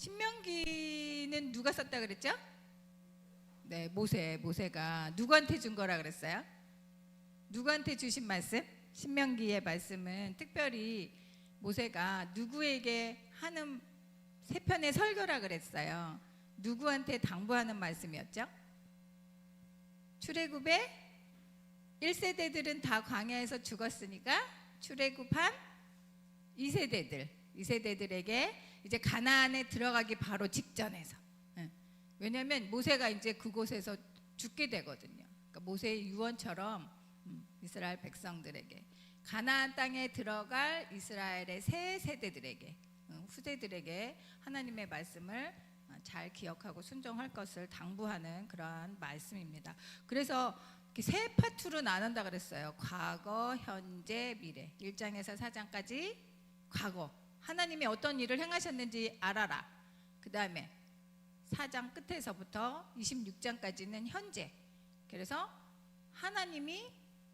신명기는 누가 썼다 그랬죠? 네, 모세가 누구한테 준 거라 그랬어요? 누구한테 주신 말씀? 신명기의 말씀은 특별히 모세가 누구에게 하는 세 편의 설교라 그랬어요. 누구한테 당부하는 말씀이었죠? 출애굽의 1세대들은 다 광야에서 죽었으니까 출애굽한 2세대들에게 이제 가나안에 들어가기 바로 직전에서, 왜냐하면 모세가 이제 그곳에서 죽게 되거든요. 그러니까 모세의 유언처럼 이스라엘 백성들에게 가나안 땅에 들어갈 이스라엘의 새 세대들에게, 후대들에게 하나님의 말씀을 잘 기억하고 순종할 것을 당부하는 그러한 말씀입니다. 그래서 세 파트로 나눈다 그랬어요. 과거, 현재, 미래. 1장에서 4장까지 과거, 하나님이 어떤 일을 행하셨는지 알아라. 그 다음에 4장 끝에서부터 26장까지는 현재. 그래서 하나님이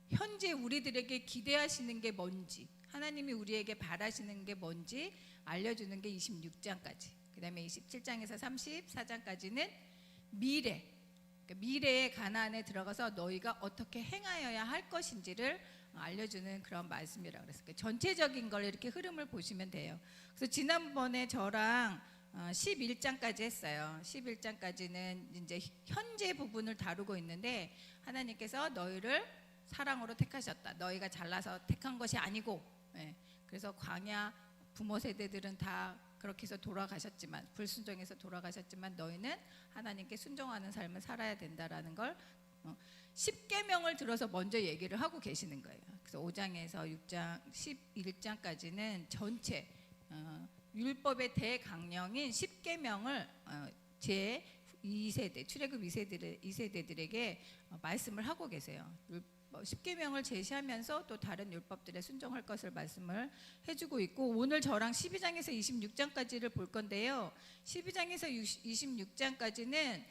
현재 우리들에게 기대하시는 게 뭔지, 하나님이 우리에게 바라시는 게 뭔지 알려주는 게 26장까지. 그 다음에 27장에서 34장까지는 미래. 그러니까 미래의 가나안에 들어가서 너희가 어떻게 행하여야 할 것인지를 알려주는 그런 말씀이라고 그랬어요. 전체적인 걸 이렇게 흐름을 보시면 돼요. 그래서 지난번에 저랑 11장까지 했어요. 11장까지는 이제 현재 부분을 다루고 있는데, 하나님께서 너희를 사랑으로 택하셨다. 너희가 잘나서 택한 것이 아니고, 그래서 광야 부모 세대들은 다 그렇게 해서 돌아가셨지만, 불순종해서 돌아가셨지만 너희는 하나님께 순종하는 삶을 살아야 된다라는 걸 10계명을 들어서 먼저 얘기를 하고 계시는 거예요. 그래서 5장에서 6장 11장까지는 전체 율법의 대강령인 10계명을 제 2세대 출애굽 2세대들에게 말씀을 하고 계세요. 10계명을 제시하면서 또 다른 율법들에 순종할 것을 말씀을 해주고 있고, 오늘 저랑 12장에서 26장까지를 볼 건데요. 12장에서 26장까지는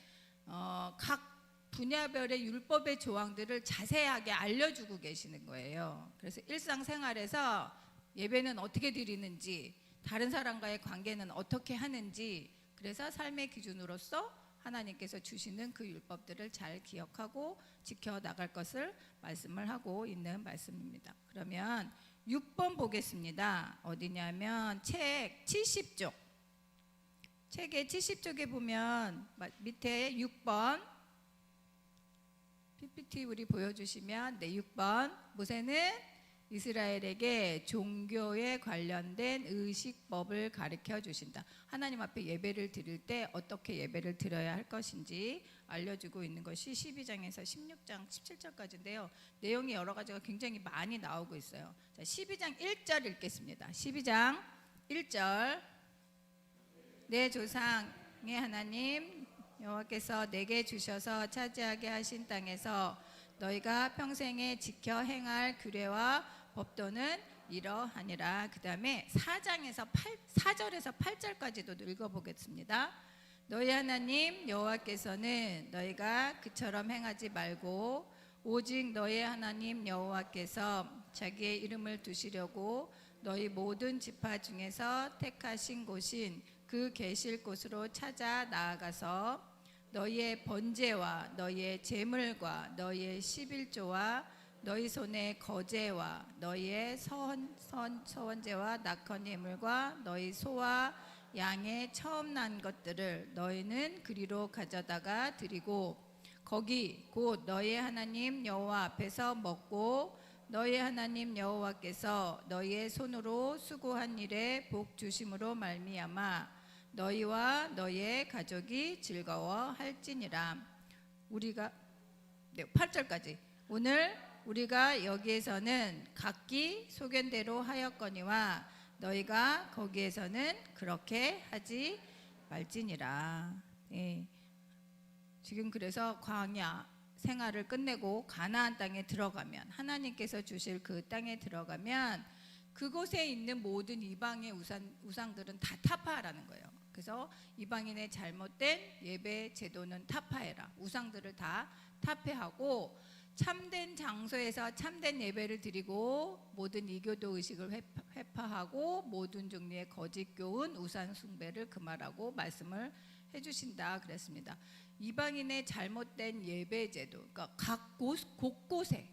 각 분야별의 율법의 조항들을 자세하게 알려주고 계시는 거예요. 그래서 일상생활에서 예배는 어떻게 드리는지, 다른 사람과의 관계는 어떻게 하는지, 그래서 삶의 기준으로서 하나님께서 주시는 그 율법들을 잘 기억하고 지켜나갈 것을 말씀을 하고 있는 말씀입니다. 그러면 6번 보겠습니다. 어디냐면 책 70쪽. 책의 70쪽에 보면 밑에 6번 PPT 우리 보여주시면, 네, 6번 모세는 이스라엘에게 종교에 관련된 의식법을 가르쳐 주신다. 하나님 앞에 예배를 드릴 때 어떻게 예배를 드려야 할 것인지 알려주고 있는 것이 12장에서 16장 17절까지인데요. 내용이 여러 가지가 굉장히 많이 나오고 있어요. 자, 12장 1절 읽겠습니다. 12장 1절. 내 조상의 하나님 여호와께서 내게 주셔서 차지하게 하신 땅에서 너희가 평생에 지켜 행할 규례와 법도는 이러하니라. 그 다음에 4절에서 8절까지도 읽어보겠습니다. 너희 하나님 여호와께서는 너희가 그처럼 행하지 말고 오직 너희 하나님 여호와께서 자기의 이름을 두시려고 너희 모든 지파 중에서 택하신 곳인 그 계실 곳으로 찾아 나아가서 너희의 번제와 너희의 제물과 너희의 11조와 너희 손의 거제와 너희의 서원제와 낙헌 예물과 너희 소와 양의 처음 난 것들을 너희는 그리로 가져다가 드리고 거기 곧 너희의 하나님 여호와 앞에서 먹고 너희 하나님 여호와께서 너희의 손으로 수고한 일에 복 주심으로 말미암아 너희와 너희의 가족이 즐거워할지니라. 우리가 8절까지. 오늘 우리가 여기에서는 각기 소견대로 하였거니와 너희가 거기에서는 그렇게 하지 말지니라. 지금 그래서 광야 생활을 끝내고 가나안 땅에 들어가면, 하나님께서 주실 그 땅에 들어가면 그곳에 있는 모든 이방의 우상들은 다 타파하라는 거예요. 그래서 이방인의 잘못된 예배 제도는 타파해라. 우상들을 다 타파하고 참된 장소에서 참된 예배를 드리고 모든 이교도 의식을 회파하고 모든 종류의 거짓 교훈, 우상 숭배를 금하라고 말씀을 해주신다 그랬습니다. 이방인의 잘못된 예배 제도, 그러니까 각 곳곳에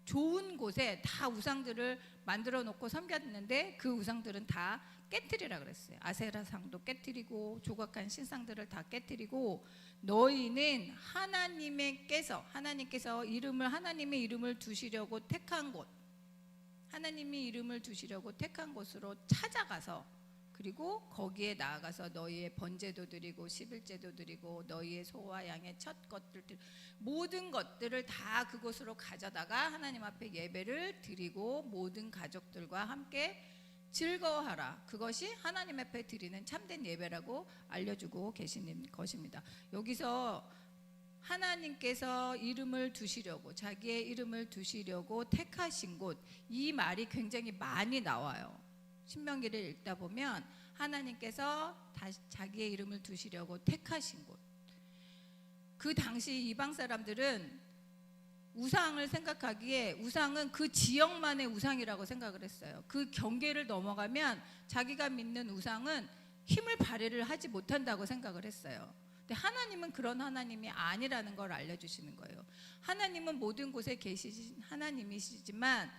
좋은 곳에 다 우상들을 만들어 놓고 섬겼는데 그 우상들은 다 깨뜨리라 그랬어요. 아세라상도 깨뜨리고 조각한 신상들을 다 깨뜨리고 너희는 하나님께서 하나님의 이름을 두시려고 택한 곳, 하나님이 이름을 두시려고 택한 곳으로 찾아가서 그리고 거기에 나아가서 너희의 번제도 드리고 11제도 드리고 너희의 소와 양의 첫 것들 모든 것들을 다 그곳으로 가져다가 하나님 앞에 예배를 드리고 모든 가족들과 함께 즐거워하라. 그것이 하나님 앞에 드리는 참된 예배라고 알려주고 계시는 것입니다. 여기서 하나님께서 이름을 두시려고 자기의 이름을 두시려고 택하신 곳, 이 말이 굉장히 많이 나와요. 신명기를 읽다 보면 하나님께서 자기의 이름을 두시려고 택하신 곳. 그 당시 이방 사람들은 우상을 생각하기에 우상은 그 지역만의 우상이라고 생각을 했어요. 그 경계를 넘어가면 자기가 믿는 우상은 힘을 발휘를 하지 못한다고 생각을 했어요. 근데 하나님은 그런 하나님이 아니라는 걸 알려주시는 거예요. 하나님은 모든 곳에 계시신 하나님이시지만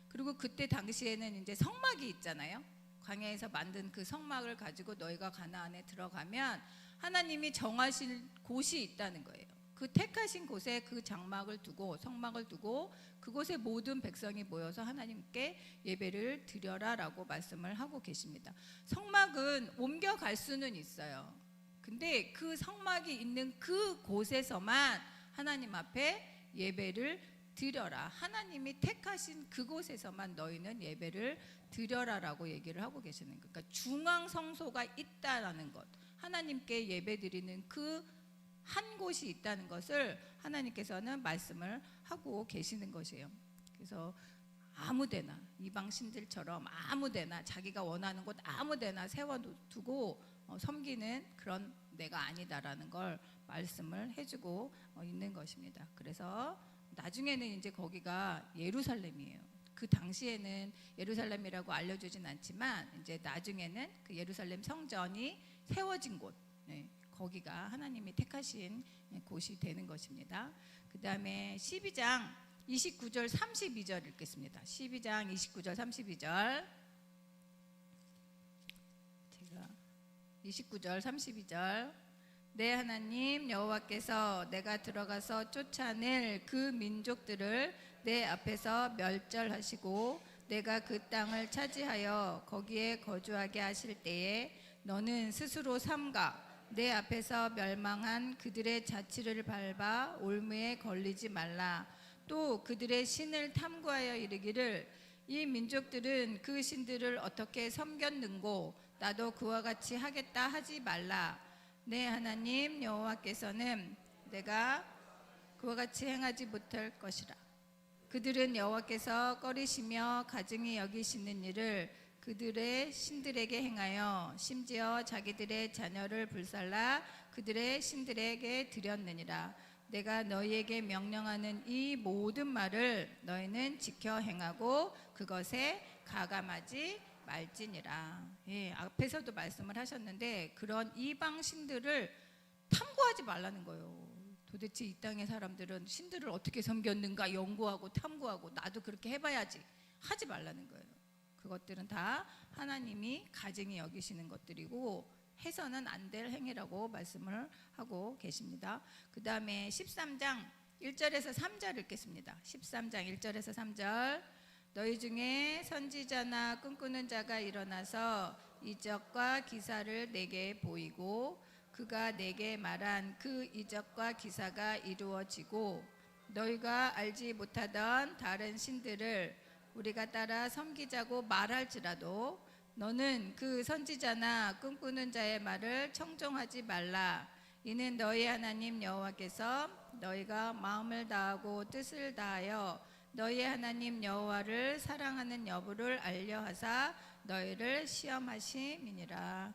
그리고 그때 당시에는 이제 성막이 있잖아요. 광야에서 만든 그 성막을 가지고 너희가 가나안에 들어가면 하나님이 정하실 곳이 있다는 거예요. 그 택하신 곳에 그 장막을 두고 성막을 두고 그곳에 모든 백성이 모여서 하나님께 예배를 드려라라고 말씀을 하고 계십니다. 성막은 옮겨갈 수는 있어요. 근데 그 성막이 있는 그 곳에서만 하나님 앞에 예배를 드려라. 하나님이 택하신 그곳에서만 너희는 예배를 드려라라고 얘기를 하고 계시는 거예요. 그러니까 중앙 성소가 있다라는 것, 하나님께 예배드리는 그 한 곳이 있다는 것을 하나님께서는 말씀을 하고 계시는 것이에요. 그래서 아무데나 이방 신들처럼 아무데나 자기가 원하는 곳 아무데나 세워두고 섬기는 그런 내가 아니다라는 걸 말씀을 해주고 있는 것입니다. 그래서 나중에는 이제 거기가 예루살렘이에요. 그 당시에는 예루살렘이라고 알려주진 않지만 이제 나중에는 그 예루살렘 성전이 세워진 곳, 거기가 하나님이 택하신 곳이 되는 것입니다. 그 다음에 12장 29절 32절 읽겠습니다. 12장 29절 32절 29절 32절 내 하나님 여호와께서 내가 들어가서 쫓아낼 그 민족들을 내 앞에서 멸절하시고 내가 그 땅을 차지하여 거기에 거주하게 하실 때에 너는 스스로 삼가 내 앞에서 멸망한 그들의 자취를 밟아 올무에 걸리지 말라. 또 그들의 신을 탐구하여 이르기를 이 민족들은 그 신들을 어떻게 섬겼는고 나도 그와 같이 하겠다 하지 말라. 내 하나님 여호와께서는 내가 그와 같이 행하지 못할 것이라. 그들은 여호와께서 꺼리시며 가증히 여기시는 일을 그들의 신들에게 행하여 심지어 자기들의 자녀를 불살라 그들의 신들에게 드렸느니라. 내가 너희에게 명령하는 이 모든 말을 너희는 지켜 행하고 그것에 가감하지 말지니라. 앞에서도 말씀을 하셨는데 그런 이방 신들을 탐구하지 말라는 거예요. 도대체 이 땅의 사람들은 신들을 어떻게 섬겼는가 연구하고 탐구하고 나도 그렇게 해봐야지 하지 말라는 거예요. 그것들은 다 하나님이 가증히 여기시는 것들이고 해서는 안 될 행위라고 말씀을 하고 계십니다. 그 다음에 13장 1절에서 3절 읽겠습니다. 13장 1절에서 3절 너희 중에 선지자나 꿈꾸는 자가 일어나서 이적과 기사를 내게 보이고 그가 내게 말한 그 이적과 기사가 이루어지고 너희가 알지 못하던 다른 신들을 우리가 따라 섬기자고 말할지라도 너는 그 선지자나 꿈꾸는 자의 말을 청종하지 말라. 이는 너희 하나님 여호와께서 너희가 마음을 다하고 뜻을 다하여 너희 하나님 여호와를 사랑하는 여부를 알려하사 너희를 시험하심이니라.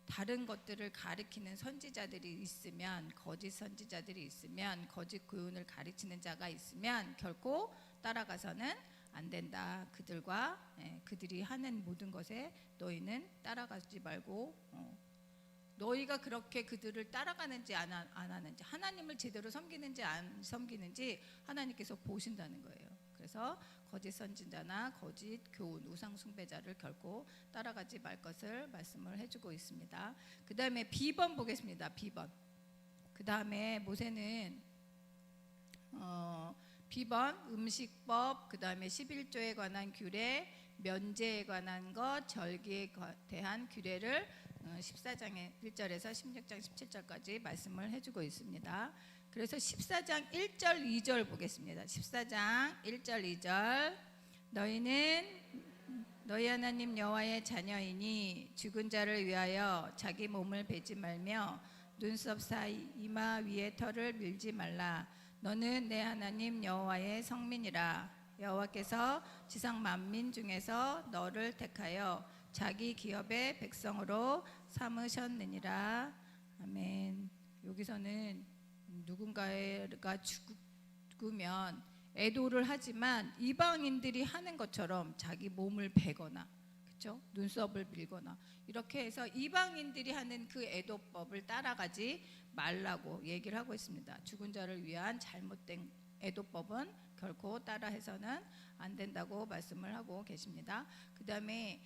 다른 것들을 가리키는 선지자들이 있으면 거짓 선지자들이 있으면 거짓 교훈을 가르치는 자가 있으면 결코 따라가서는 안 된다. 그들이 하는 모든 것에 너희는 따라가지 말고 너희가 그렇게 그들을 따라가는지 안 하는지, 하나님을 제대로 섬기는지 안 섬기는지 하나님께서 보신다는 거예요. 그래서 거짓 선지자나 거짓 교훈, 우상 숭배자를 결코 따라가지 말 것을 말씀을 해주고 있습니다. 그 다음에 B번 보겠습니다. B번. 그 다음에 모세는 B번 음식법, 그 다음에 11조에 관한 규례, 면제에 관한 것, 절기에 대한 규례를 14장의 1절에서 16장 17절까지 말씀을 해주고 있습니다. 그래서 14장 1절 2절 보겠습니다. 14장 1절 2절. 너희는 너희 하나님 여호와의 자녀이니 죽은 자를 위하여 자기 몸을 베지 말며 눈썹 사이 이마 위에 털을 밀지 말라. 너는 내 하나님 여호와의 성민이라. 여호와께서 지상 만민 중에서 너를 택하여 자기 기업의 백성으로 삼으셨느니라. 아멘. 여기서는 누군가가 죽으면 애도를 하지만 이방인들이 하는 것처럼 자기 몸을 베거나, 그렇죠? 눈썹을 밀거나 이렇게 해서 이방인들이 하는 그 애도법을 따라가지 말라고 얘기를 하고 있습니다. 죽은 자를 위한 잘못된 애도법은 결코 따라해서는 안 된다고 말씀을 하고 계십니다. 그 다음에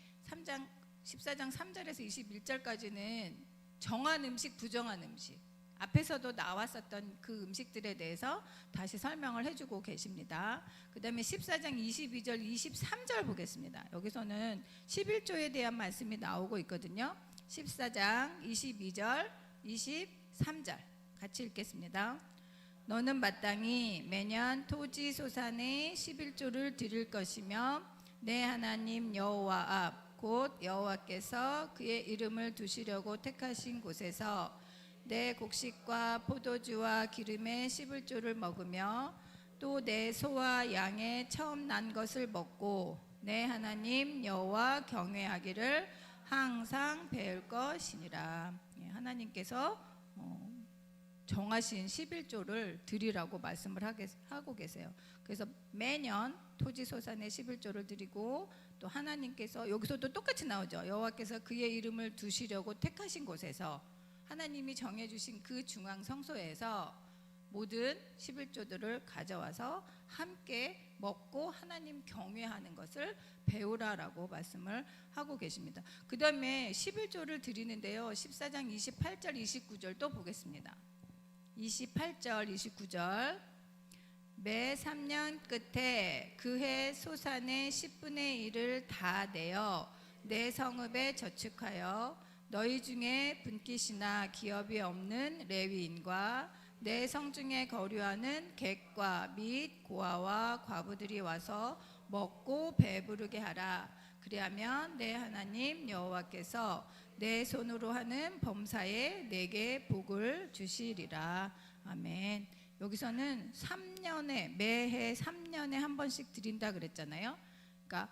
14장 3절에서 21절까지는 정한 음식, 부정한 음식, 앞에서도 나왔었던 그 음식들에 대해서 다시 설명을 해주고 계십니다. 그 다음에 14장 22절 23절 보겠습니다. 여기서는 11조에 대한 말씀이 나오고 있거든요. 14장 22절 23절 같이 읽겠습니다. 너는 마땅히 매년 토지 소산의 11조를 드릴 것이며 내 하나님 여호와 앞 곧 여호와께서 그의 이름을 두시려고 택하신 곳에서 내 곡식과 포도주와 기름의 11조를 먹으며 또 내 소와 양의 처음 난 것을 먹고 내 하나님 여호와 경외하기를 항상 배울 것이니라. 하나님께서 정하신 11조를 드리라고 말씀을 하고 계세요. 그래서 매년 토지 소산의 11조를 드리고 또 하나님께서 여기서도 똑같이 나오죠. 여호와께서 그의 이름을 두시려고 택하신 곳에서 하나님이 정해주신 그 중앙 성소에서 모든 11조들을 가져와서 함께 먹고 하나님 경외하는 것을 배우라라고 말씀을 하고 계십니다. 그 다음에 11조를 드리는데요. 14장 28절 29절 또 보겠습니다. 28절 29절. 매 3년 끝에 그해 소산의 10분의 1을 다 내어 내 성읍에 저축하여 너희 중에 분깃이나 기업이 없는 레위인과 내 성중에 거류하는 객과 및 고아와 과부들이 와서 먹고 배부르게 하라. 그리하면 내 하나님 여호와께서 내 손으로 하는 범사에 내게 복을 주시리라. 아멘. 여기서는 3년에 매해 3년에 한 번씩 드린다 그랬잖아요. 그러니까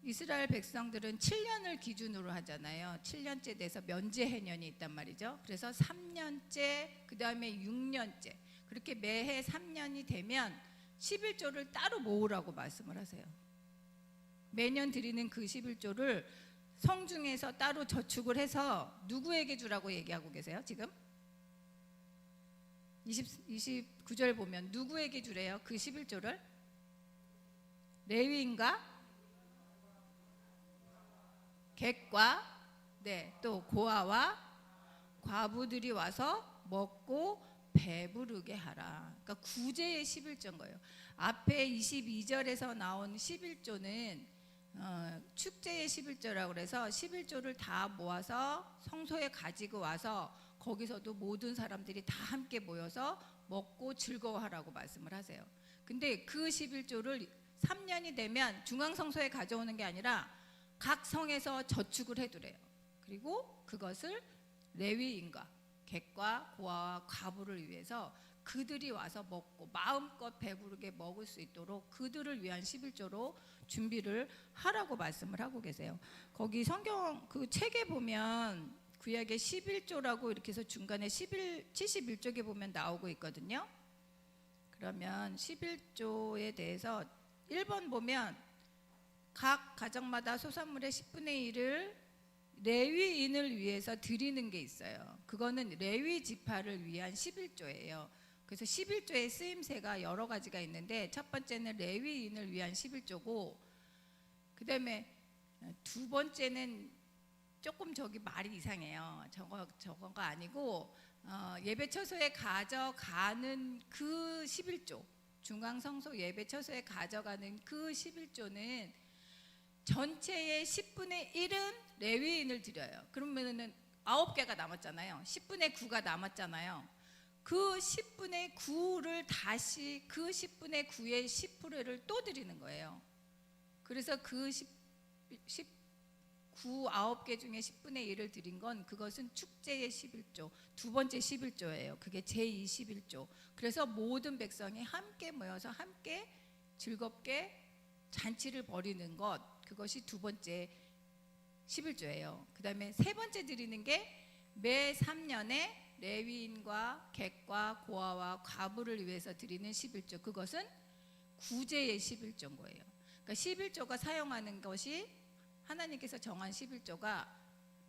이스라엘 백성들은 7년을 기준으로 하잖아요. 7년째 돼서 면제 해년이 있단 말이죠. 그래서 3년째, 그 다음에 6년째, 그렇게 매해 3년이 되면 11조를 따로 모으라고 말씀을 하세요. 매년 드리는 그 11조를 성중에서 따로 저축을 해서 누구에게 주라고 얘기하고 계세요? 지금 29절 보면 누구에게 주래요? 그 11조를 레위인과 객과 또 고아와 과부들이 와서 먹고 배부르게 하라. 그러니까 구제의 11조인 거예요. 앞에 22절에서 나온 11조는 축제의 11조라고 그래서 11조를 다 모아서 성소에 가지고 와서 거기서도 모든 사람들이 다 함께 모여서 먹고 즐거워하라고 말씀을 하세요. 근데 그 11조를 3년이 되면 중앙성소에 가져오는 게 아니라 각 성에서 저축을 해두래요. 그리고 그것을 레위인과 객과 고아와 과부를 위해서 그들이 와서 먹고 마음껏 배부르게 먹을 수 있도록 그들을 위한 11조로 준비를 하라고 말씀을 하고 계세요. 거기 성경 그 책에 보면 구약에 11조라고 이렇게 해서 중간에 71쪽에 보면 나오고 있거든요. 그러면 11조에 대해서 1번 보면 각 가정마다 소산물의 10분의 1을 레위인을 위해서 드리는 게 있어요. 그거는 레위 지파를 위한 11조예요. 그래서 11조의 쓰임새가 여러 가지가 있는데 첫 번째는 레위인을 위한 11조고, 그 다음에 두 번째는 조금 저기 말이 이상해요. 저거가 아니고 예배 처소에 가져가는 그 11조, 중앙성소 예배 처소에 가져가는 그 11조는 전체의 10분의 1은 레위인을 드려요. 그러면은 9개가 남았잖아요. 10분의 9가 남았잖아요. 그 10분의 9를 다시 그 10분의 9의 10%를 또 드리는 거예요. 그래서 그 9개 중에 10분의 1을 드린 건 그것은 축제의 11조, 두 번째 11조예요. 그게 제21조. 그래서 모든 백성이 함께 모여서 함께 즐겁게 잔치를 벌이는 것, 그것이 두 번째 11조예요. 그 다음에 세 번째 드리는 게 매 3년에 레위인과 객과 고아와 과부를 위해서 드리는 11조, 그것은 구제의 11조인 거예요. 그러니까 11조가 사용하는 것이, 하나님께서 정한 11조가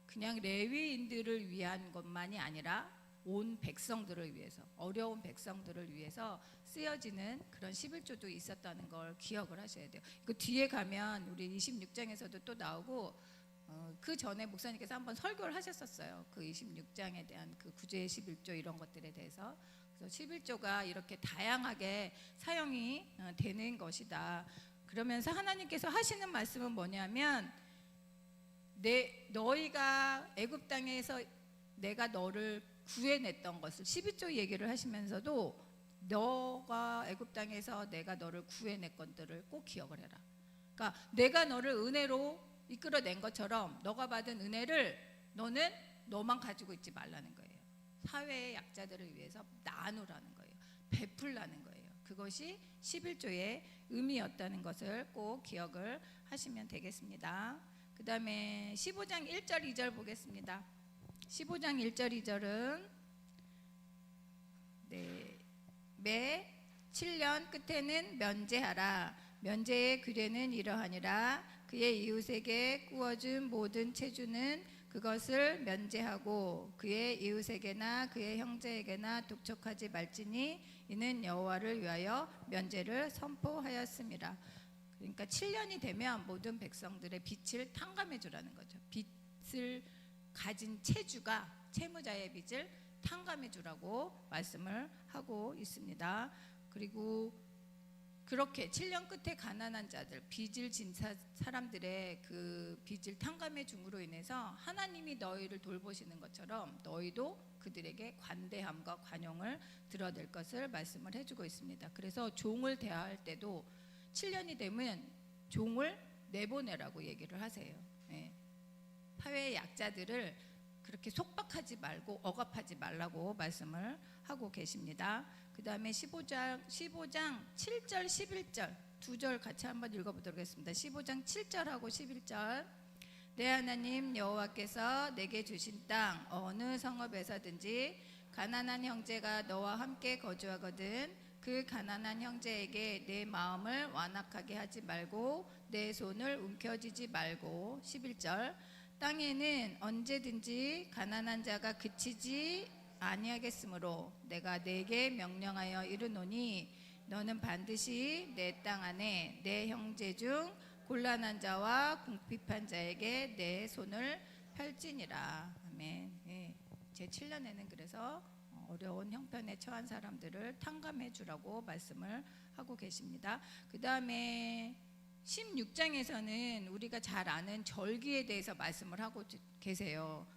그냥 레위인들을 위한 것만이 아니라 온 백성들을 위해서, 어려운 백성들을 위해서 쓰여지는 그런 11조도 있었다는 걸 기억을 하셔야 돼요. 그 뒤에 가면 우리 26장에서도 또 나오고, 그 전에 목사님께서 한번 설교를 하셨었어요. 그 26장에 대한 그 구제의 11조 이런 것들에 대해서. 그래서 11조가 이렇게 다양하게 사용이 되는 것이다. 그러면서 하나님께서 하시는 말씀은 뭐냐면, 너희가 애굽 땅에서 내가 너를 구해냈던 것을 12조 얘기를 하시면서도 너가 애굽 땅에서 내가 너를 구해낸 것들을 꼭 기억을 해라. 그러니까 내가 너를 은혜로 이끌어낸 것처럼 너가 받은 은혜를 너는 너만 가지고 있지 말라는 거예요. 사회의 약자들을 위해서 나누라는 거예요. 베풀라는 거예요. 그것이 11조의 의미였다는 것을 꼭 기억을 하시면 되겠습니다. 그 다음에 15장 1절 2절 보겠습니다. 15장 1절 2절은 매 7년 끝에는 면제하라. 면제의 규례는 이러하니라. 그의 이웃에게 구워준 모든 체주는 그것을 면제하고 그의 이웃에게나 그의 형제에게나 독촉하지 말지니 이는 여호와를 위하여 면제를 선포하였습니다. 그러니까 7년이 되면 모든 백성들의 빚을 탕감해 주라는 거죠. 빚을 가진 채주가 채무자의 빚을 탕감해 주라고 말씀을 하고 있습니다. 그리고 그렇게 7년 끝에 가난한 자들, 빚을 진 사람들의 그 빚을 탕감해 줌으로 인해서 하나님이 너희를 돌보시는 것처럼 너희도 그들에게 관대함과 관용을 드러낼 것을 말씀을 해주고 있습니다. 그래서 종을 대할 때도 7년이 되면 종을 내보내라고 얘기를 하세요. 네. 사회의 약자들을 그렇게 속박하지 말고 억압하지 말라고 말씀을 하고 계십니다. 그 다음에 15장 7절 11절 두 절 같이 한번 읽어보도록 하겠습니다. 15장 7절하고 11절. 내 하나님 여호와께서 내게 주신 땅 어느 성읍에서든지 가난한 형제가 너와 함께 거주하거든 그 가난한 형제에게 내 마음을 완악하게 하지 말고 내 손을 움켜쥐지 말고. 11절. 땅에는 언제든지 가난한 자가 그치지 아니하겠으므로 내가 내게 명령하여 이르노니 너는 반드시 내 땅 안에 내 형제 중 곤란한 자와 궁핍한 자에게 내 손을 펼지니라. 아멘. 네. 제 7년에는 그래서 어려운 형편에 처한 사람들을 탕감해 주라고 말씀을 하고 계십니다. 그 다음에 16장에서는 우리가 잘 아는 절기에 대해서 말씀을 하고 계세요.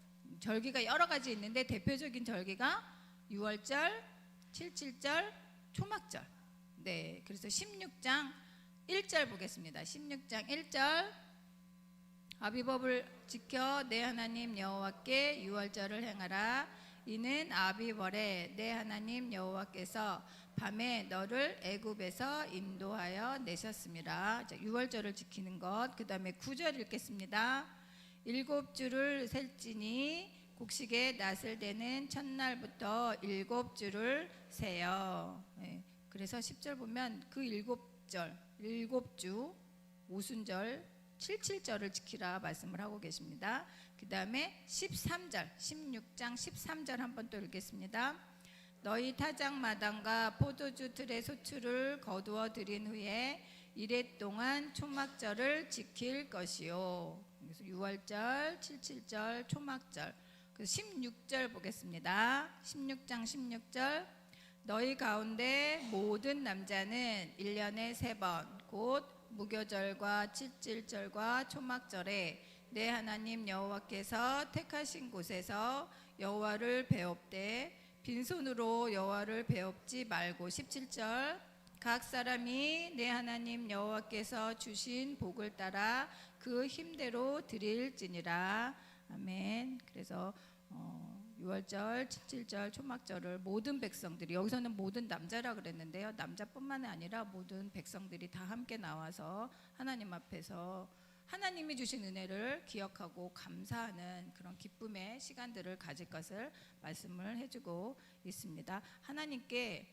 절기가 여러 가지 있는데 대표적인 절기가 6월절, 77절, 초막절. 네, 그래서 16장 1절 보겠습니다. 16장 1절. 아비법을 지켜 내 하나님 여호와께 6월절을 행하라. 이는 아비월에 내 하나님 여호와께서 밤에 너를 애굽에서 인도하여 내셨습니다. 6월절을 지키는 것. 그 다음에 9절 읽겠습니다. 7주를 셀지니 곡식에 낫을 대는 첫날부터 7주를 세요. 네. 그래서 10절 보면 그 7절 7주 오순절 77절을 지키라 말씀을 하고 계십니다. 그 다음에 13절 16장 13절 한번 또 읽겠습니다. 너희 타작마당과 포도주 틀의 소출을 거두어 들인 후에 이레 동안 초막절을 지킬 것이요. 그래서 6월절 77절 초막절. 16절 보겠습니다. 16장 16절 너희 가운데 모든 남자는 1년에 3번 곧 무교절과 칠칠절과 초막절에 내 하나님 여호와께서 택하신 곳에서 여호와를 배웁되 빈손으로 여호와를 배웁지 말고 17절 각 사람이 내 하나님 여호와께서 주신 복을 따라 그 힘대로 드릴지니라. 아멘. 그래서 6월절, 77절, 초막절을 모든 백성들이, 여기서는 모든 남자라 그랬는데요. 남자뿐만 아니라 모든 백성들이 다 함께 나와서 하나님 앞에서 하나님이 주신 은혜를 기억하고 감사하는 그런 기쁨의 시간들을 가질 것을 말씀을 해주고 있습니다. 하나님이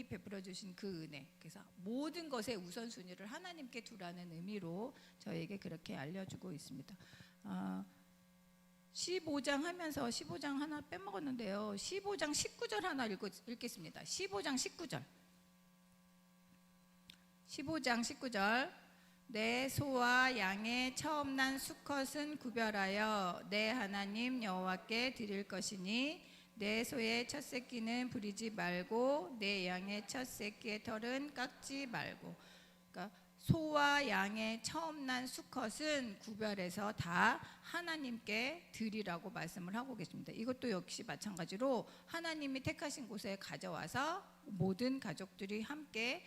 베풀어 주신 그 은혜, 그래서 모든 것의 우선순위를 하나님께 두라는 의미로 저에게 그렇게 알려주고 있습니다. 15장 하면서 15장 하나 빼먹었는데요. 15장 19절 하나 읽겠습니다. 15장 19절. 15장 19절. 내 소와 양의 처음 난 수컷은 구별하여 내 하나님 여호와께 드릴 것이니 내 소의 첫 새끼는 부리지 말고 내 양의 첫 새끼의 털은 깎지 말고. 그러니까 소와 양의 처음 난 수컷은 구별해서 다 하나님께 드리라고 말씀을 하고 계십니다. 이것도 역시 마찬가지로 하나님이 택하신 곳에 가져와서 모든 가족들이 함께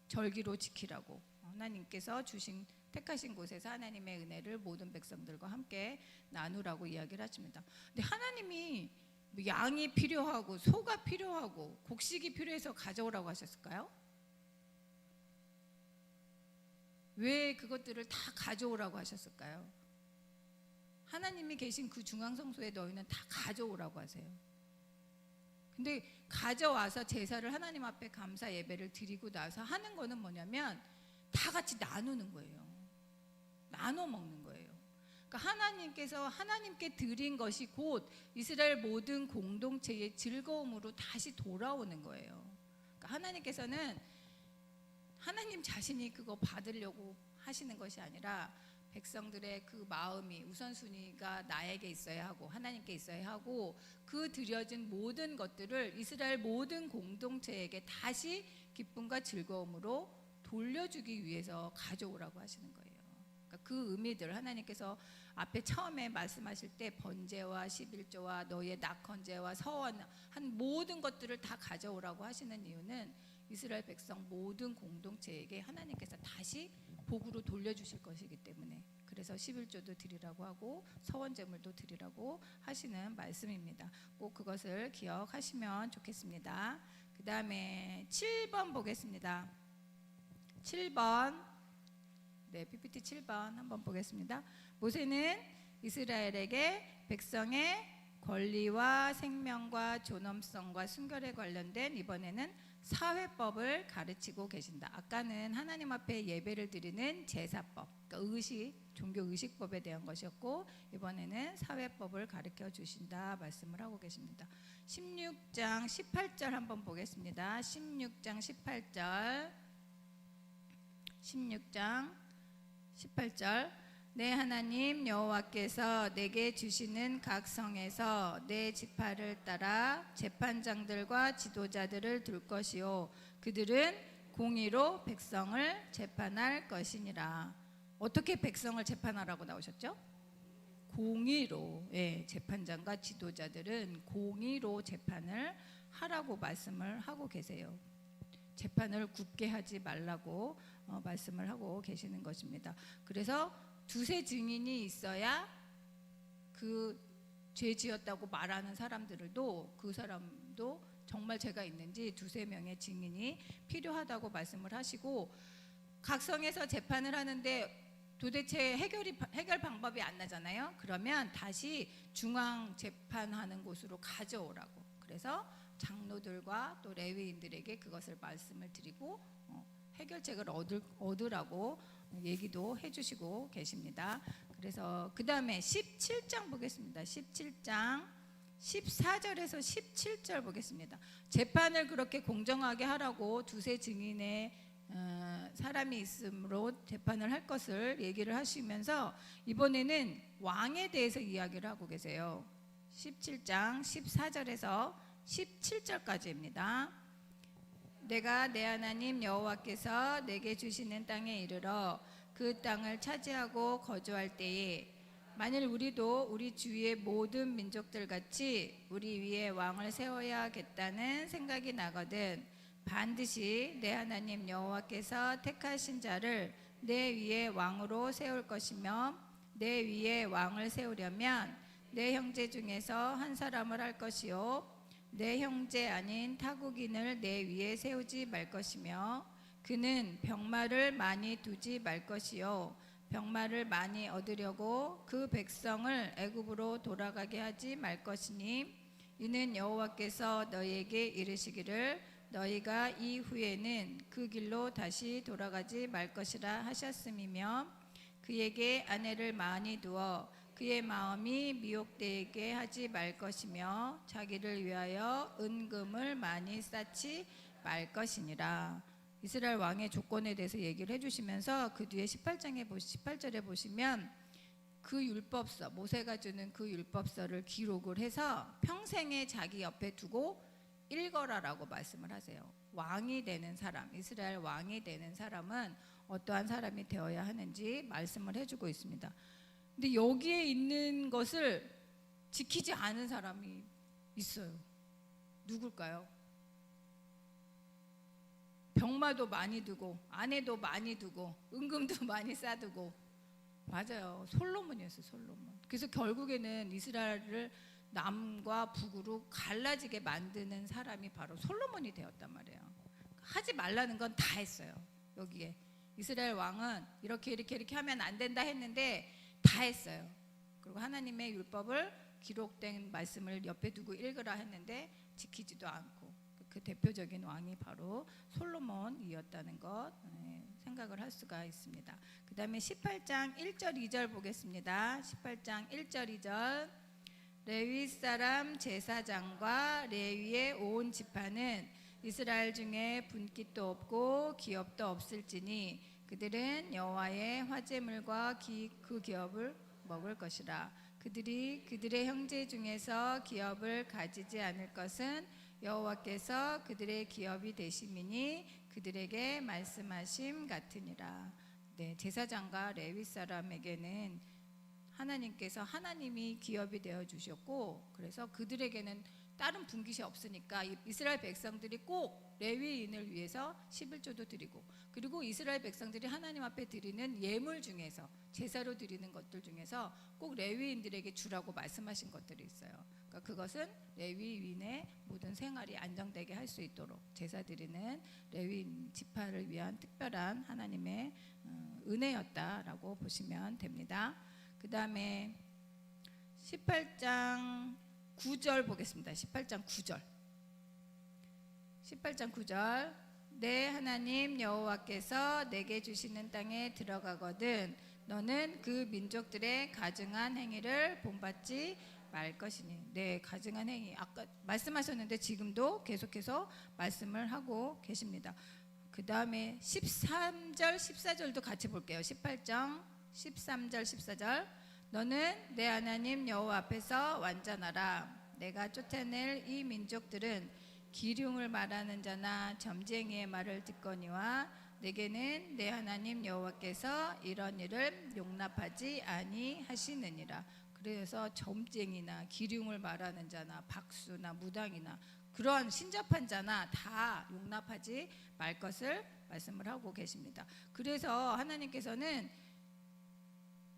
절기로 지키라고, 하나님께서 주신 택하신 곳에서 하나님의 은혜를 모든 백성들과 함께 나누라고 이야기를 하십니다. 근데 하나님이 양이 필요하고 소가 필요하고 곡식이 필요해서 가져오라고 하셨을까요? 왜 그것들을 다 가져오라고 하셨을까요? 하나님이 계신 그 중앙성소에 너희는 다 가져오라고 하세요. 근데 가져와서 제사를 하나님 앞에 감사 예배를 드리고 나서 하는 거는 뭐냐면 다 같이 나누는 거예요. 나눠 먹는 거예요. 그러니까 하나님께서 하나님께 드린 것이 곧 이스라엘 모든 공동체의 즐거움으로 다시 돌아오는 거예요. 그러니까 하나님께서는 하나님 자신이 그거 받으려고 하시는 것이 아니라 백성들의 그 마음이 우선순위가 나에게 있어야 하고 하나님께 있어야 하고 그 드려진 모든 것들을 이스라엘 모든 공동체에게 다시 기쁨과 즐거움으로 돌려주기 위해서 가져오라고 하시는 거예요. 그러니까 그 의미들 하나님께서 앞에 처음에 말씀하실 때 번제와 11조와 너희의 낙헌제와 서원 한 모든 것들을 다 가져오라고 하시는 이유는 이스라엘 백성 모든 공동체에게 하나님께서 다시 복으로 돌려주실 것이기 때문에, 그래서 11조도 드리라고 하고 서원제물도 드리라고 하시는 말씀입니다. 꼭 그것을 기억하시면 좋겠습니다. 그 다음에 7번 보겠습니다. 7번, 네, PPT 7번 한번 보겠습니다. 모세는 이스라엘에게 백성의 권리와 생명과 존엄성과 순결에 관련된 이번에는 사회법을 가르치고 계신다. 아까는 하나님 앞에 예배를 드리는 제사법, 그러니까 의식, 종교 의식법에 대한 것이었고 이번에는 사회법을 가르쳐 주신다 말씀을 하고 계십니다. 16장 18절 한번 보겠습니다. 16장 18절. 16장 18절. 내 하나님 여호와께서 내게 주시는 각 성에서 내 지파를 따라 재판장들과 지도자들을 둘 것이요 그들은 공의로 백성을 재판할 것이니라. 어떻게 백성을 재판하라고 나오셨죠? 공의로. 예, 재판장과 지도자들은 공의로 재판을 하라고 말씀을 하고 계세요. 재판을 굳게 하지 말라고 말씀을 하고 계시는 것입니다. 그래서 두세 증인이 있어야 그 죄 지었다고 말하는 사람들도 그 사람도 정말 죄가 있는지 두세 명의 증인이 필요하다고 말씀을 하시고, 각성에서 재판을 하는데 도대체 해결 방법이 안 나잖아요. 그러면 다시 중앙 재판하는 곳으로 가져오라고. 그래서 장로들과 또 레위인들에게 그것을 말씀을 드리고 해결책을 얻으라고 얘기도 해주시고 계십니다. 그래서 그 다음에 17장 보겠습니다. 17장 14절에서 17절 보겠습니다. 재판을 그렇게 공정하게 하라고 두세 증인의 사람이 있으므로 재판을 할 것을 얘기를 하시면서 이번에는 왕에 대해서 이야기를 하고 계세요. 17장 14절에서 17절까지입니다. 내가 내 하나님 여호와께서 내게 주시는 땅에 이르러 그 땅을 차지하고 거주할 때에 만일 우리도 우리 주위의 모든 민족들 같이 우리 위에 왕을 세워야겠다는 생각이 나거든 반드시 내 하나님 여호와께서 택하신 자를 내 위에 왕으로 세울 것이며 내 위에 왕을 세우려면 내 형제 중에서 한 사람을 할 것이요 내 형제 아닌 타국인을 내 위에 세우지 말 것이며 그는 병마를 많이 두지 말 것이요 병마를 많이 얻으려고 그 백성을 애굽으로 돌아가게 하지 말 것이니 이는 여호와께서 너희에게 이르시기를 너희가 이후에는 그 길로 다시 돌아가지 말 것이라 하셨음이며 그에게 아내를 많이 두어 그의 마음이 미혹되게 하지 말 것이며 자기를 위하여 은금을 많이 쌓지 말 것이니라. 이스라엘 왕의 조건에 대해서 얘기를 해주시면서 그 뒤에 18절에 보시면 그 율법서 모세가 주는 그 율법서를 기록을 해서 평생에 자기 옆에 두고 읽어라라고 말씀을 하세요. 왕이 되는 사람, 이스라엘 왕이 되는 사람은 어떠한 사람이 되어야 하는지 말씀을 해주고 있습니다. 근데 여기에 있는 것을 지키지 않은 사람이 있어요. 누굴까요? 병마도 많이 두고 아내도 많이 두고 은금도 많이 쌓두고 맞아요. 솔로몬이었어요. 솔로몬. 그래서 결국에는 이스라엘을 남과 북으로 갈라지게 만드는 사람이 바로 솔로몬이 되었단 말이에요. 하지 말라는 건 다 했어요. 여기에 이스라엘 왕은 이렇게 하면 안 된다 했는데 다 했어요. 그리고 하나님의 율법을 기록된 말씀을 옆에 두고 읽으라 했는데 지키지도 않고 그 대표적인 왕이 바로 솔로몬이었다는 것 생각을 할 수가 있습니다. 그 다음에 18장 1절 2절 보겠습니다. 18장 1절 2절 레위 사람 제사장과 레위의 온 지파는 이스라엘 중에 분깃도 없고 기업도 없을지니 그들은 여호와의 화제물과 그 기업을 먹을 것이라. 그들이 그들의 형제 중에서 기업을 가지지 않을 것은 여호와께서 그들의 기업이 되심이니 그들에게 말씀하심 같으니라. 네, 제사장과 레위 사람에게는 하나님께서 하나님이 기업이 되어 주셨고 그래서 그들에게는 다른 분깃이 없으니까 이스라엘 백성들이 꼭 레위인을 위해서 11조도 드리고 그리고 이스라엘 백성들이 하나님 앞에 드리는 예물 중에서 제사로 드리는 것들 중에서 꼭 레위인들에게 주라고 말씀하신 것들이 있어요. 그러니까 그것은 레위인의 모든 생활이 안정되게 할 수 있도록 제사 드리는 레위인 지파를 위한 특별한 하나님의 은혜였다라고 보시면 됩니다. 그 다음에 18장 9절 보겠습니다. 18장 9절 내 하나님 여호와께서 내게 주시는 땅에 들어가거든 너는 그 민족들의 가증한 행위를 본받지 말 것이니. 네, 가증한 행위 아까 말씀하셨는데 지금도 계속해서 말씀을 하고 계십니다. 그 다음에 13절 14절도 같이 볼게요. 18장 13절 14절 너는 내 하나님 여호와 앞에서 완전하라. 내가 쫓아낼 이 민족들은 기륭을 말하는 자나 점쟁이의 말을 듣거니와 내게는 내 하나님 여호와께서 이런 일을 용납하지 아니하시느니라. 그래서 점쟁이나 기륭을 말하는 자나 박수나 무당이나 그러한 신접한 자나 다 용납하지 말 것을 말씀을 하고 계십니다. 그래서 하나님께서는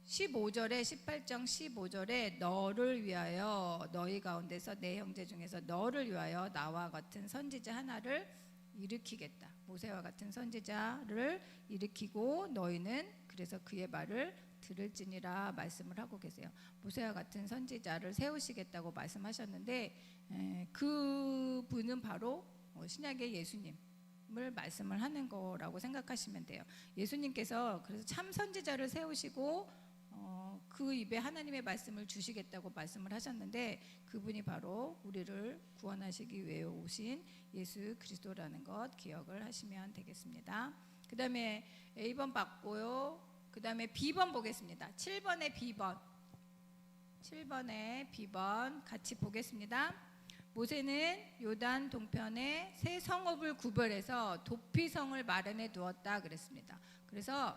15절에 18장 15절에 너를 위하여 너희 가운데서 내 형제 중에서 너를 위하여 나와 같은 선지자 하나를 일으키겠다. 모세와 같은 선지자를 일으키고 너희는 그래서 그의 말을 들을지니라 말씀을 하고 계세요. 모세와 같은 선지자를 세우시겠다고 말씀하셨는데 그 분은 바로 신약의 예수님 말씀을 하는 거라고 생각하시면 돼요. 예수님께서 그래서 참 선지자를 세우시고 그 입에 하나님의 말씀을 주시겠다고 말씀을 하셨는데, 그분이 바로 우리를 구원하시기 위해 오신 예수 그리스도라는 것 기억을 하시면 되겠습니다. 그 다음에 A번 봤고요. 그 다음에 B번 보겠습니다. 7번의 B번, 7번의 B번 같이 보겠습니다. 모세는 요단 동편에 세 성읍을 구별해서 도피성을 마련해 두었다 그랬습니다. 그래서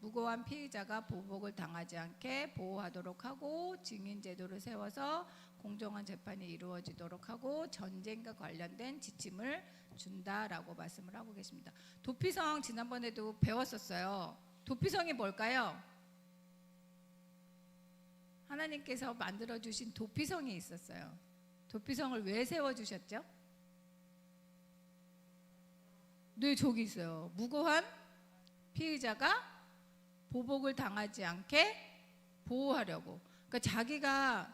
무고한 피의자가 보복을 당하지 않게 보호하도록 하고, 증인 제도를 세워서 공정한 재판이 이루어지도록 하고, 전쟁과 관련된 지침을 준다라고 말씀을 하고 계십니다. 도피성 지난번에도 배웠었어요. 도피성이 뭘까요? 하나님께서 만들어주신 도피성이 있었어요. 도피성을 왜 세워주셨죠? 네, 저기 있어요. 무고한 피의자가 보복을 당하지 않게 보호하려고. 그러니까 자기가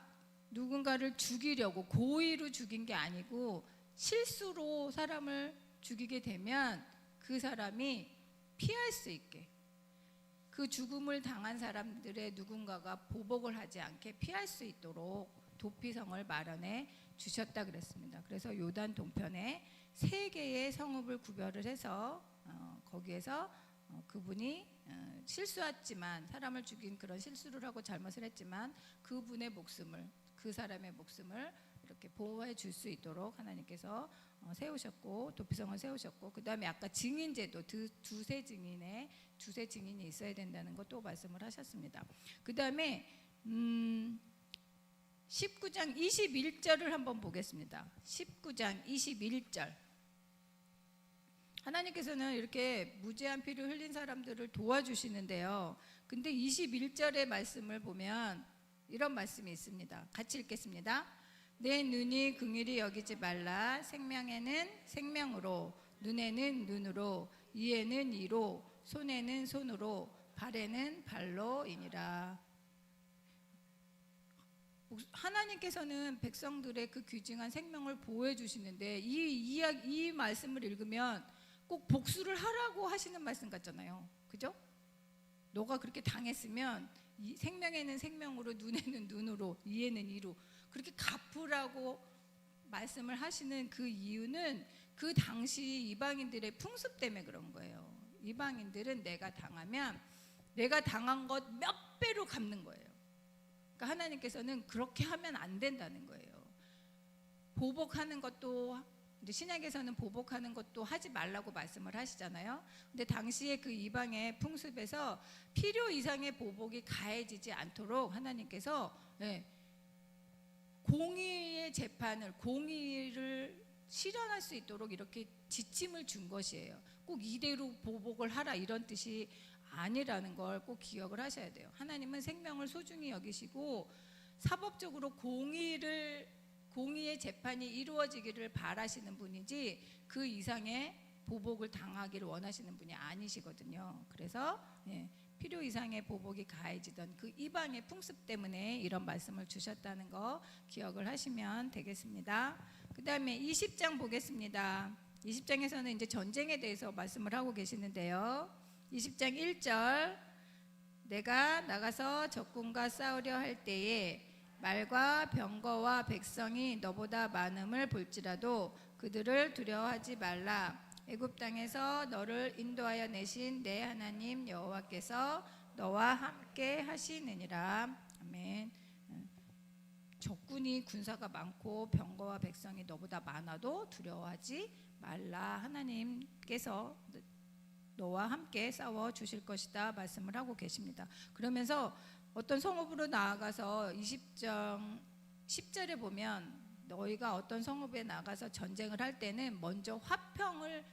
누군가를 죽이려고 고의로 죽인 게 아니고 실수로 사람을 죽이게 되면 그 사람이 피할 수 있게, 그 죽음을 당한 사람들의 누군가가 보복을 하지 않게 피할 수 있도록 도피성을 마련해 주셨다 그랬습니다. 그래서 요단 동편에 3개의 성읍을 구별을 해서 거기에서 그분이 실수했지만, 사람을 죽인 그런 실수를 하고 잘못을 했지만 그분의 목숨을, 그 사람의 목숨을 이렇게 보호해 줄 수 있도록 하나님께서 세우셨고, 도피성을 세우셨고, 그 다음에 아까 증인제도 두세 증인이 있어야 된다는 것도 말씀을 하셨습니다. 그 다음에 19장 21절을 한번 보겠습니다. 19장 21절. 하나님께서는 이렇게 무죄한 피를 흘린 사람들을 도와주시는데요. 근데 21절의 말씀을 보면 이런 말씀이 있습니다. 같이 읽겠습니다. 내 눈이 긍휼히 여기지 말라. 생명에는 생명으로, 눈에는 눈으로, 이에는 이로, 손에는 손으로, 발에는 발로이니라. 하나님께서는 백성들의 그 귀중한 생명을 보호해 주시는데, 이 말씀을 읽으면 꼭 복수를 하라고 하시는 말씀 같잖아요. 그죠? 너가 그렇게 당했으면 생명에는 생명으로, 눈에는 눈으로, 이에는 이로 그렇게 갚으라고 말씀을 하시는 그 이유는 그 당시 이방인들의 풍습 때문에 그런 거예요. 이방인들은 내가 당하면 내가 당한 것 몇 배로 갚는 거예요. 그러니까 하나님께서는 그렇게 하면 안 된다는 거예요. 보복하는 것도, 신약에서는 보복하는 것도 하지 말라고 말씀을 하시잖아요. 근데 당시에 그 이방의 풍습에서 필요 이상의 보복이 가해지지 않도록 하나님께서 공의의 재판을, 공의를 실현할 수 있도록 이렇게 지침을 준 것이에요. 꼭 이대로 보복을 하라 이런 뜻이 아니라는 걸 꼭 기억을 하셔야 돼요. 하나님은 생명을 소중히 여기시고 사법적으로 공의의 재판이 이루어지기를 바라시는 분이지 그 이상의 보복을 당하기를 원하시는 분이 아니시거든요. 그래서 필요 이상의 보복이 가해지던 그 이방의 풍습 때문에 이런 말씀을 주셨다는 거 기억을 하시면 되겠습니다. 그 다음에 20장 보겠습니다. 20장에서는 이제 전쟁에 대해서 말씀을 하고 계시는데요. 20장 1절, 내가 나가서 적군과 싸우려 할 때에 말과 병거와 백성이 너보다 많음을 볼지라도 그들을 두려워하지 말라. 애굽 땅에서 너를 인도하여 내신 내 하나님 여호와께서 너와 함께 하시느니라. 아멘. 적군이, 군사가 많고 병거와 백성이 너보다 많아도 두려워하지 말라. 하나님께서 너와 함께 싸워 주실 것이다 말씀을 하고 계십니다. 그러면서 어떤 성읍으로 나아가서 20장 10절에 보면 너희가 어떤 성읍에 나가서 전쟁을 할 때는 먼저 화평을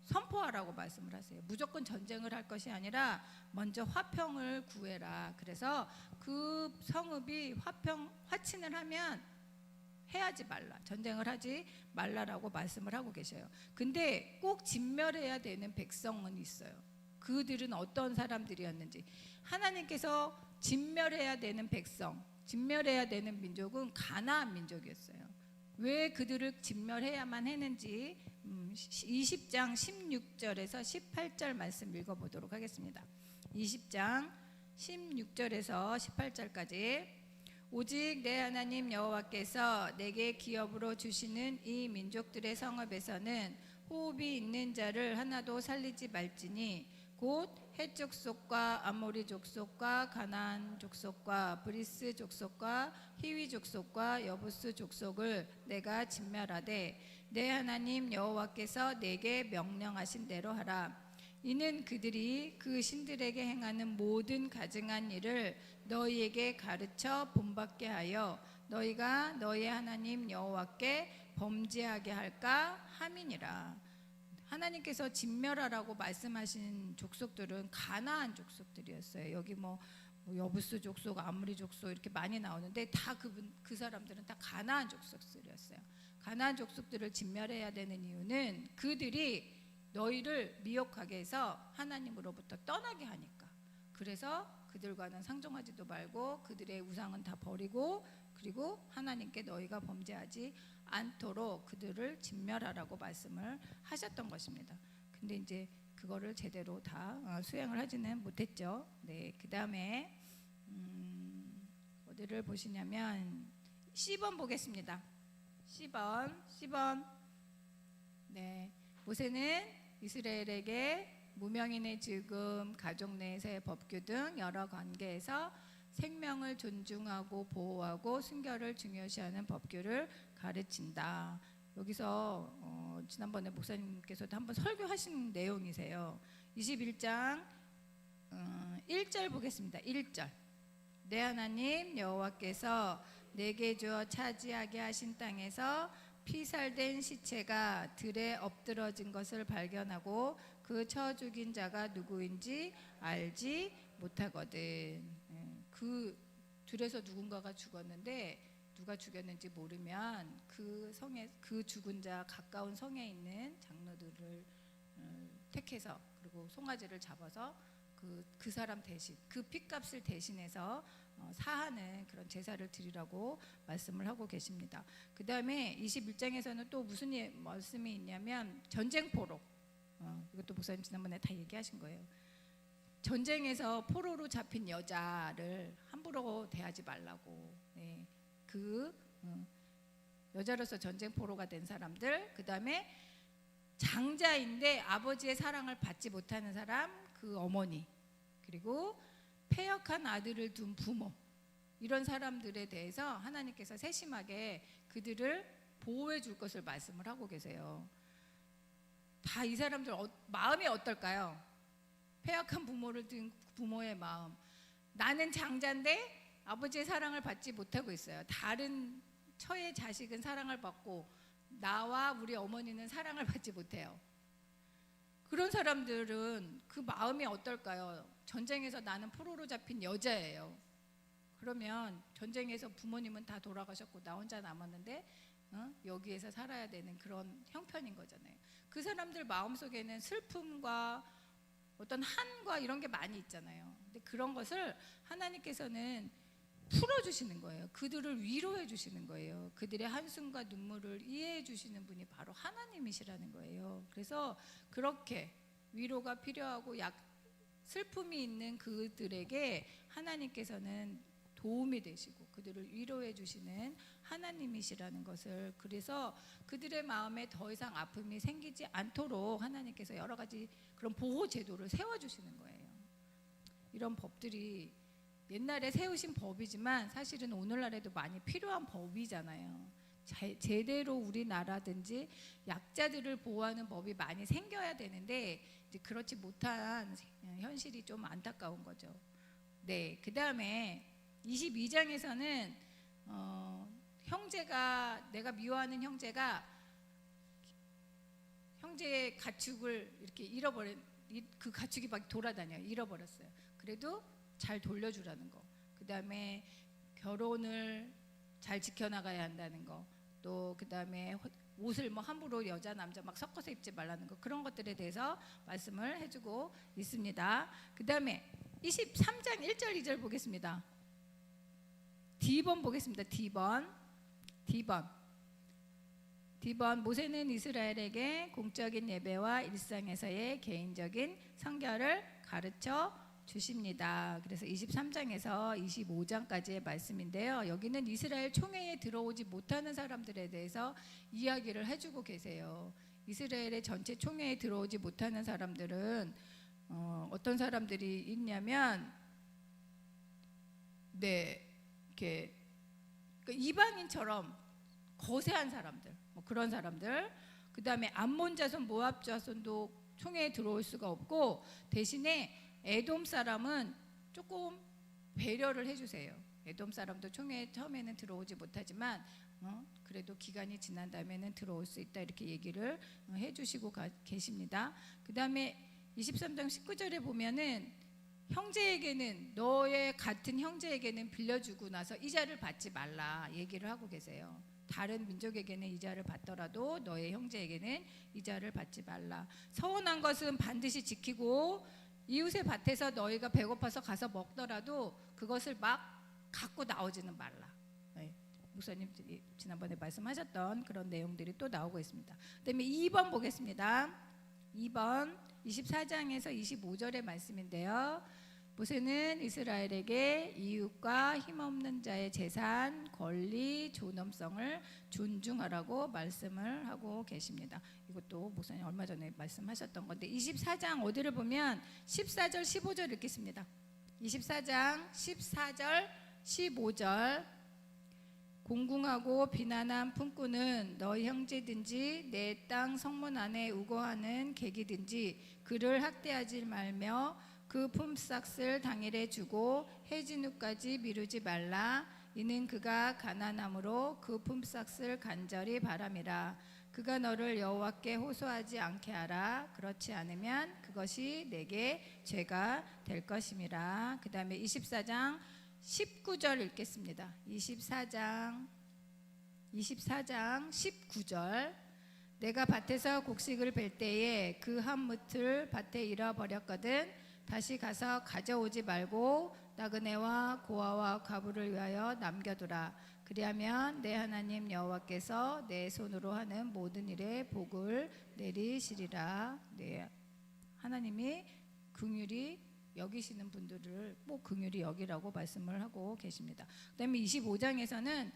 선포하라고 말씀을 하세요. 무조건 전쟁을 할 것이 아니라 먼저 화평을 구해라. 그래서 그 성읍이 화친을 하면 해야지 말라, 전쟁을 하지 말라라고 말씀을 하고 계셔요. 근데 꼭 진멸해야 되는 백성은 있어요. 그들은 어떤 사람들이었는지, 하나님께서 진멸해야 되는 백성, 진멸해야 되는 민족은 가나안 민족이었어요. 왜 그들을 진멸해야만 했는지 20장 16절에서 18절 말씀 읽어보도록 하겠습니다. 20장 16절에서 18절까지. 오직 내 하나님 여호와께서 내게 기업으로 주시는 이 민족들의 성읍에서는 호흡이 있는 자를 하나도 살리지 말지니 곧 헷 족속과 아모리 족속과 가나안 족속과 브리스 족속과 히위 족속과 여부스 족속을 내가 진멸하되 내 하나님 여호와께서 내게 명령하신 대로 하라. 이는 그들이 그 신들에게 행하는 모든 가증한 일을 너희에게 가르쳐 본받게 하여 너희가 너희 하나님 여호와께 범죄하게 할까 함이니라. 하나님께서 진멸하라고 말씀하신 족속들은 가나안 족속들이었어요. 여기 뭐 여부스 족속, 아므리 족속 이렇게 많이 나오는데 다 그 사람들은 다 가나안 족속들이었어요. 가나안 족속들을 진멸해야 되는 이유는 그들이 너희를 미혹하게 해서 하나님으로부터 떠나게 하니까. 그래서 그들과는 상종하지도 말고 그들의 우상은 다 버리고 그리고 하나님께 너희가 범죄하지 않도록 그들을 진멸하라고 말씀을 하셨던 것입니다. 근데 이제 그거를 제대로 다 수행을 하지는 못했죠. 네, 그 다음에 어디를 보시냐면 10번 보겠습니다. 10번. 네, 모세는 이스라엘에게 무명인의 즐거움, 가족 내에서의 법규 등 여러 관계에서 생명을 존중하고 보호하고 순결을 중요시하는 법규를 가르친다. 여기서 지난번에 목사님께서도 한번 설교하신 내용이세요. 21장 1절 보겠습니다. 1절. 내 하나님 여호와께서 내게 주어 차지하게 하신 땅에서 피살된 시체가 들에 엎드러진 것을 발견하고 그 쳐 죽인 자가 누구인지 알지 못하거든. 그 들에서 누군가가 죽었는데 누가 죽였는지 모르면 그 성에 그 죽은 자 가까운 성에 있는 장로들을 택해서 그리고 송아지를 잡아서 그 사람 대신 그 핏값을 대신해서 사하는 그런 제사를 드리라고 말씀을 하고 계십니다. 그 다음에 21장에서는 또 무슨 말씀이 있냐면 전쟁포로. 이것도 목사님 지난번에 다 얘기하신 거예요. 전쟁에서 포로로 잡힌 여자를 함부로 대하지 말라고. 네. 여자로서 전쟁포로가 된 사람들, 그 다음에 장자인데 아버지의 사랑을 받지 못하는 사람, 그 어머니, 그리고 패역한 아들을 둔 부모, 이런 사람들에 대해서 하나님께서 세심하게 그들을 보호해 줄 것을 말씀을 하고 계세요. 다 이 사람들 마음이 어떨까요? 패역한 부모를 둔 부모의 마음. 나는 장자인데 아버지의 사랑을 받지 못하고 있어요. 다른 처의 자식은 사랑을 받고 나와 우리 어머니는 사랑을 받지 못해요. 그런 사람들은 그 마음이 어떨까요? 전쟁에서 나는 포로로 잡힌 여자예요. 그러면 전쟁에서 부모님은 다 돌아가셨고 나 혼자 남았는데 여기에서 살아야 되는 그런 형편인 거잖아요. 그 사람들 마음속에는 슬픔과 어떤 한과 이런 게 많이 있잖아요. 근데 그런 것을 하나님께서는 풀어주시는 거예요. 그들을 위로해 주시는 거예요. 그들의 한숨과 눈물을 이해해 주시는 분이 바로 하나님이시라는 거예요. 그래서 그렇게 위로가 필요하고 슬픔이 있는 그들에게 하나님께서는 도움이 되시고 그들을 위로해 주시는 하나님이시라는 것을, 그래서 그들의 마음에 더 이상 아픔이 생기지 않도록 하나님께서 여러 가지 그런 보호 제도를 세워주시는 거예요. 이런 법들이 옛날에 세우신 법이지만 사실은 오늘날에도 많이 필요한 법이잖아요. 제대로 우리나라든지 약자들을 보호하는 법이 많이 생겨야 되는데 이제 그렇지 못한 현실이 좀 안타까운 거죠. 네, 그 다음에 22장에서는 내가 미워하는 형제가 형제의 가축을 이렇게 잃어버린, 그 가축이 막 돌아다녀요. 잃어버렸어요. 그래도 잘 돌려주라는 거. 그 다음에 결혼을 잘 지켜나가야 한다는 거. 또 그 다음에 옷을 뭐 함부로 여자 남자 막 섞어서 입지 말라는 거. 그런 것들에 대해서 말씀을 해주고 있습니다. 그 다음에 23장 1절 2절 보겠습니다. D번 보겠습니다. D번. D번 모세는 이스라엘에게 공적인 예배와 일상에서의 개인적인 성결을 가르쳐 주십니다. 그래서 23장에서 25장까지의 말씀인데요. 여기는 이스라엘 총회에 들어오지 못하는 사람들에 대해서 이야기를 해주고 계세요. 이스라엘의 전체 총회에 들어오지 못하는 사람들은 어떤 사람들이 있냐면 이렇게 이방인처럼 거세한 사람들, 뭐 그런 사람들. 그 다음에 암몬 자손, 모압 자손도 총회에 들어올 수가 없고 대신에 에돔 사람은 조금 배려를 해주세요. 에돔 사람도 총회에 처음에는 들어오지 못하지만 그래도 기간이 지난 다음에는 들어올 수 있다 이렇게 얘기를 해주시고 계십니다. 그 다음에 23장 19절에 보면은 형제에게는 너의 같은 형제에게는 빌려주고 나서 이자를 받지 말라 얘기를 하고 계세요. 다른 민족에게는 이자를 받더라도 너의 형제에게는 이자를 받지 말라. 서운한 것은 반드시 지키고 이웃의 밭에서 너희가 배고파서 가서 먹더라도 그것을 막 갖고 나오지는 말라. 네. 목사님 지난번에 말씀하셨던 그런 내용들이 또 나오고 있습니다. 그다음에 2번 보겠습니다. 2번 24장에서 25절의 말씀인데요. 모세는 이스라엘에게 이웃과 힘없는 자의 재산, 권리, 존엄성을 존중하라고 말씀을 하고 계십니다. 이것도 목사님 얼마 전에 말씀하셨던 건데 24장 어디를 보면 14절 15절 읽겠습니다. 24장 14절 15절 공궁하고 비난한 품꾼은 너희 형제든지 내 땅 성문 안에 우거하는 객이든지 그를 학대하지 말며 그 품삯을 당일에 주고 해진 후까지 미루지 말라. 이는 그가 가난함으로 그 품삯을 간절히 바람이라. 그가 너를 여호와께 호소하지 않게 하라. 그렇지 않으면 그것이 내게 죄가 될 것임이라. 그 다음에 24장 19절 읽겠습니다. 24장 19절 내가 밭에서 곡식을 벨 때에 그 한 뭇을 밭에 잃어버렸거든 다시 가서 가져오지 말고 나그네와 고아와 과부를 위하여 남겨두라. 그리하면 내 하나님 여호와께서 내 손으로 하는 모든 일에 복을 내리시리라. 네, 하나님이 긍휼히 여기시는 분들을 꼭 긍휼히 여기라고 말씀을 하고 계십니다. 그다음에 25장에서는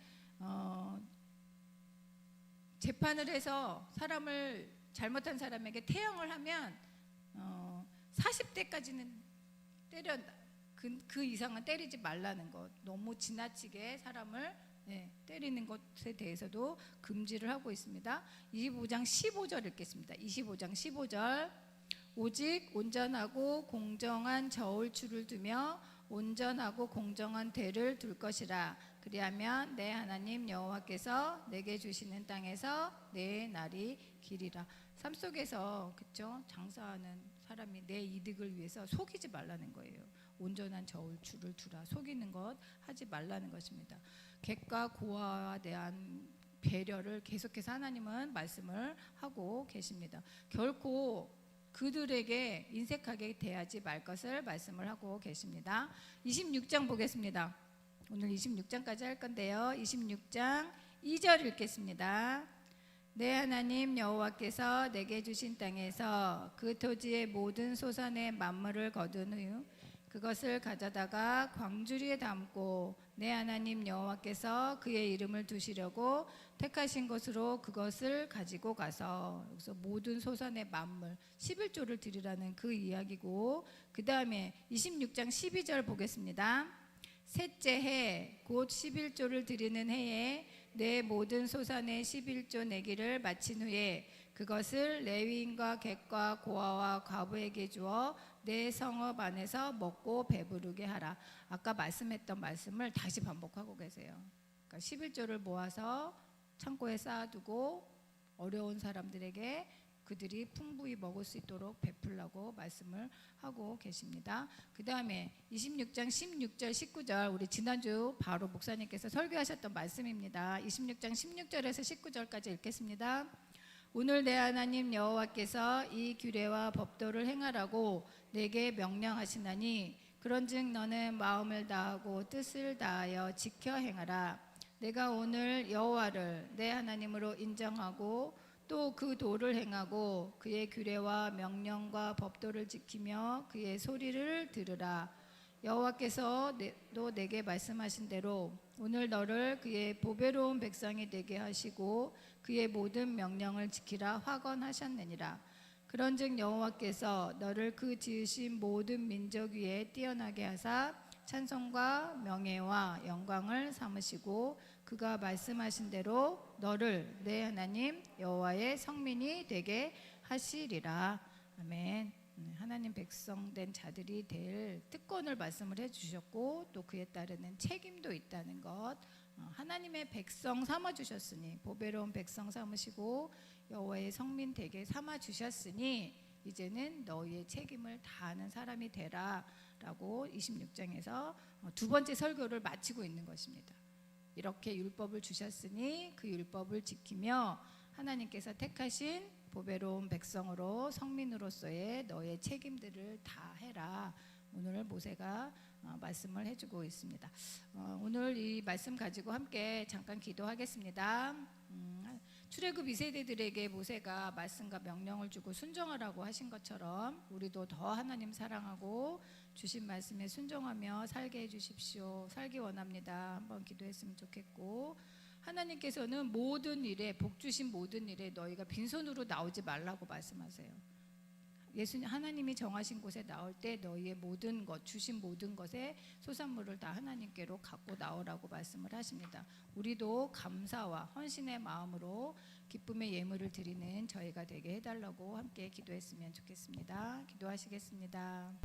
재판을 해서 사람을 잘못한 사람에게 태형을 하면 40대까지는 때려다. 그 이상은 때리지 말라는 것. 너무 지나치게 사람을 때리는 것에 대해서도 금지를 하고 있습니다. 25장 15절 읽겠습니다. 25장 15절 오직 온전하고 공정한 저울추를 두며 온전하고 공정한 대를 둘 것이라. 그리하면 내 하나님 여호와께서 내게 주시는 땅에서 내 날이 길이라. 삶 속에서 그쵸? 장사하는 사람이 내 이득을 위해서 속이지 말라는 거예요. 온전한 저울추를 두라. 속이는 것 하지 말라는 것입니다. 객과 고아에 대한 배려를 계속해서 하나님은 말씀을 하고 계십니다. 결코 그들에게 인색하게 대하지 말 것을 말씀을 하고 계십니다. 26장 보겠습니다. 오늘 26장까지 할 건데요. 26장 2절 읽겠습니다. 내 하나님 여호와께서 내게 주신 땅에서 그 토지의 모든 소산의 만물을 거둔 후 그것을 가져다가 광주리에 담고 내 하나님 여호와께서 그의 이름을 두시려고 택하신 곳으로 그것을 가지고 가서 여기서 모든 소산의 만물 11조를 드리라는 그 이야기고 그 다음에 26장 12절 보겠습니다. 셋째 해 곧 11조를 드리는 해에 내 모든 소산의 11조 내기를 마친 후에 그것을 레위인과 객과 고아와 과부에게 주어 내 성읍 안에서 먹고 배부르게 하라. 아까 말씀했던 말씀을 다시 반복하고 계세요. 그러니까 11조를 모아서 창고에 쌓아두고 어려운 사람들에게 그들이 풍부히 먹을 수 있도록 베풀라고 말씀을 하고 계십니다. 그 다음에 26장 16절 19절 우리 지난주 바로 목사님께서 설교하셨던 말씀입니다. 26장 16절에서 19절까지 읽겠습니다. 오늘 내 하나님 여호와께서 이 규례와 법도를 행하라고 내게 명령하시나니 그런즉 너는 마음을 다하고 뜻을 다하여 지켜 행하라. 내가 오늘 여호와를 내 하나님으로 인정하고 또 그 도를 행하고 그의 규례와 명령과 법도를 지키며 그의 소리를 들으라. 여호와께서 또 내게 말씀하신 대로 오늘 너를 그의 보배로운 백성이 되게 하시고 그의 모든 명령을 지키라 확언하셨느니라. 그런즉 여호와께서 너를 그 지으신 모든 민족 위에 뛰어나게 하사 찬송과 명예와 영광을 삼으시고 그가 말씀하신 대로 너를 내 하나님 여호와의 성민이 되게 하시리라. 아멘. 하나님 백성된 자들이 될 특권을 말씀을 해주셨고 또 그에 따르는 책임도 있다는 것, 하나님의 백성 삼아주셨으니 보배로운 백성 삼으시고 여호와의 성민 되게 삼아주셨으니 이제는 너희의 책임을 다하는 사람이 되라 라고 26장에서 두 번째 설교를 마치고 있는 것입니다. 이렇게 율법을 주셨으니 그 율법을 지키며 하나님께서 택하신 보배로운 백성으로 성민으로서의 너의 책임들을 다 해라. 오늘 모세가 말씀을 해주고 있습니다. 오늘 이 말씀 가지고 함께 잠깐 기도하겠습니다. 출애굽 2세대들에게 모세가 말씀과 명령을 주고 순종하라고 하신 것처럼 우리도 더 하나님 사랑하고 주신 말씀에 순종하며 살게 해주십시오. 살기 원합니다. 한번 기도했으면 좋겠고, 하나님께서는 모든 일에 복 주신 모든 일에 너희가 빈손으로 나오지 말라고 말씀하세요. 예수님 하나님이 정하신 곳에 나올 때 너희의 모든 것 주신 모든 것에 소산물을 다 하나님께로 갖고 나오라고 말씀을 하십니다. 우리도 감사와 헌신의 마음으로 기쁨의 예물을 드리는 저희가 되게 해달라고 함께 기도했으면 좋겠습니다. 기도하시겠습니다.